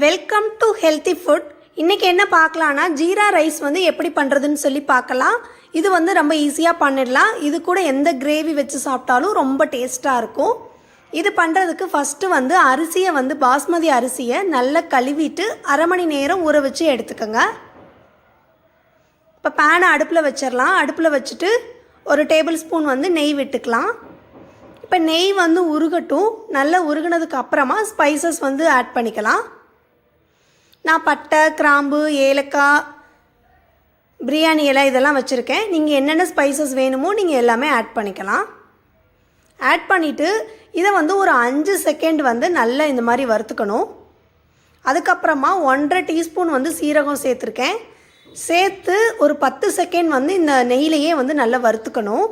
Welcome to healthy food. இன்றைக்கி என்ன பார்க்கலான்னா jeera rice வந்து எப்படி பண்ணுறதுன்னு சொல்லி பார்க்கலாம். இது வந்து ரொம்ப ஈஸியாக பண்ணிடலாம். இது கூட எந்த கிரேவி வச்சு சாப்பிட்டாலும் ரொம்ப டேஸ்ட்டாக இருக்கும். இது பண்ணுறதுக்கு ஃபஸ்ட்டு வந்து அரிசியை வந்து பாஸ்மதி அரிசியை நல்லா கழுவிட்டு அரை மணி நேரம் ஊற வச்சு எடுத்துக்கோங்க. இப்போ பேனை அடுப்பில் வச்சிடலாம். அடுப்பில் வச்சுட்டு ஒரு டேபிள் ஸ்பூன் வந்து நெய் விட்டுக்கலாம். இப்போ நெய் வந்து உருகட்டும். நல்லா உருகினதுக்கு அப்புறமா ஸ்பைசஸ் வந்து ஆட் பண்ணிக்கலாம். நான் பட்டை, கிராம்பு, ஏலக்காய், பிரியாணி இலை இதெல்லாம் வச்சுருக்கேன். நீங்கள் என்னென்ன ஸ்பைசஸ் வேணுமோ நீங்கள் எல்லாமே ஆட் பண்ணிக்கலாம். ஆட் பண்ணிவிட்டு இதை வந்து ஒரு 5 செகண்ட் வந்து நல்லா இந்த மாதிரி வறுத்துக்கணும். அதுக்கப்புறமா 1.5 டீஸ்பூன் வந்து சீரகம் சேர்த்துருக்கேன். சேர்த்து ஒரு 10 செகண்ட் வந்து இந்த நெய்யிலையே வந்து நல்லா வறுத்துக்கணும்.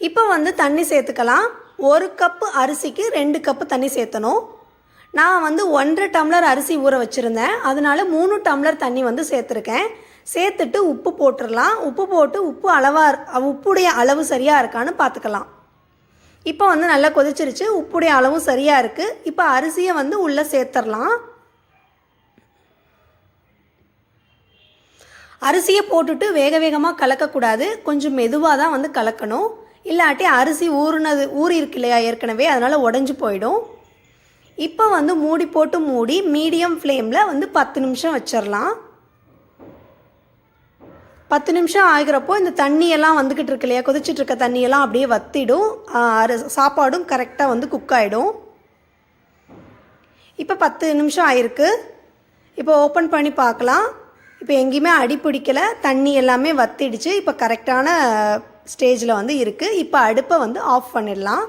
இப்போ வந்து தண்ணி சேர்த்துக்கலாம். 1 கப்பு அரிசிக்கு 2 கப்பு தண்ணி சேர்த்தணும். நான் வந்து 1.5 டம்ளர் அரிசி ஊற வச்சுருந்தேன். அதனால 3 டம்ளர் தண்ணி வந்து சேர்த்துருக்கேன். சேர்த்துட்டு உப்பு போட்டுடலாம். உப்பு போட்டு உப்புடைய அளவு சரியாக இருக்கான்னு பார்த்துக்கலாம். இப்போ வந்து நல்லா கொதிச்சிருச்சு. உப்புடைய அளவும் சரியாக இருக்குது. இப்போ அரிசியை வந்து உள்ளே சேர்த்துடலாம். அரிசியை போட்டுட்டு வேக வேகமாக கலக்கக்கூடாது. கொஞ்சம் மெதுவாக தான் வந்து கலக்கணும். இல்லாட்டி அரிசி ஊறி இருக்கு இல்லையா ஏற்கனவே, அதனால் உடஞ்சி போயிடும். இப்போ வந்து மூடி மீடியம் ஃப்ளேமில் வந்து 10 நிமிஷம் வச்சிடலாம். 10 நிமிஷம் ஆகிறப்போ இந்த தண்ணியெல்லாம் வந்துக்கிட்டு இருக்கு இல்லையா, கொதிச்சுட்டு இருக்க தண்ணியெல்லாம் அப்படியே வற்றிடும். சாப்பாடும் கரெக்டாக வந்து குக் ஆகிடும். இப்போ 10 நிமிஷம் ஆயிருக்கு. இப்போ ஓப்பன் பண்ணி பார்க்கலாம். இப்போ எங்கேயுமே அடி பிடிக்கலை, தண்ணி எல்லாமே வற்றிடுச்சு. இப்போ கரெக்டான ஸ்டேஜில் வந்து இருக்குது. இப்போ அடுப்பை வந்து ஆஃப் பண்ணிடலாம்.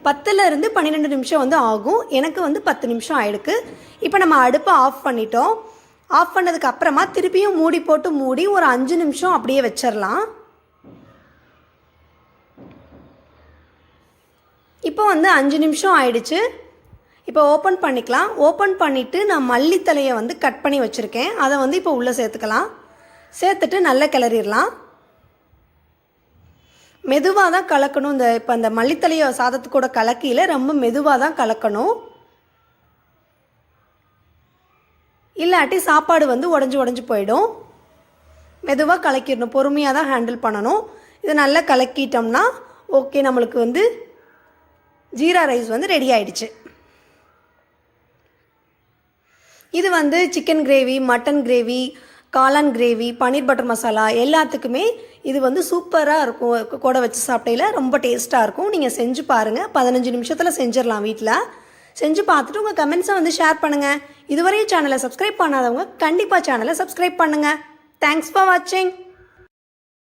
10லேருந்து 12 நிமிஷம் வந்து ஆகும். எனக்கு வந்து 10 நிமிஷம் ஆகிடுக்கு. இப்போ நம்ம அடுப்பை ஆஃப் பண்ணிட்டோம். ஆஃப் பண்ணதுக்கு அப்புறமா திருப்பியும் மூடி ஒரு 5 நிமிஷம் அப்படியே வச்சிடலாம். இப்போ வந்து 5 நிமிஷம் ஆயிடுச்சு. இப்போ ஓப்பன் பண்ணிக்கலாம். ஓப்பன் பண்ணிவிட்டு நான் மல்லித்தலையை வந்து கட் பண்ணி வச்சுருக்கேன். அதை வந்து இப்போ உள்ளே சேர்த்துக்கலாம். சேர்த்துட்டு நல்லா கிளறிடலாம். மெதுவாக தான் கலக்கணும். இப்போ அந்த மல்லித்தலையை சாதத்துக்கூட கலக்கியில் ரொம்ப மெதுவாக தான் கலக்கணும். இல்லாட்டி சாப்பாடு வந்து உடஞ்சி போயிடும். மெதுவாக கலக்கிடணும். பொறுமையாக தான் ஹேண்டில் பண்ணணும். இதை நல்லா கலக்கிட்டோம்னா ஓகே, நம்மளுக்கு வந்து ஜீரா ரைஸ் வந்து ரெடி ஆயிடுச்சு. இது வந்து சிக்கன் கிரேவி, மட்டன் கிரேவி, காளான் கிரேவி, பன்னீர் பட்டர் மசாலா எல்லாத்துக்குமே இது வந்து சூப்பராக இருக்கும். கூட வச்சு சாப்பிடையில் ரொம்ப டேஸ்ட்டாக இருக்கும். நீங்கள் செஞ்சு பாருங்கள். 15 நிமிஷத்தில் செஞ்சிடலாம். வீட்டில் செஞ்சு பார்த்துட்டு உங்கள் கமெண்ட்ஸை வந்து ஷேர் பண்ணுங்கள். இதுவரையும் சேனலை சப்ஸ்கிரைப் பண்ணாதவங்க கண்டிப்பாக சேனலை சப்ஸ்கிரைப் பண்ணுங்கள். தேங்க்ஸ் ஃபார் வாட்சிங்.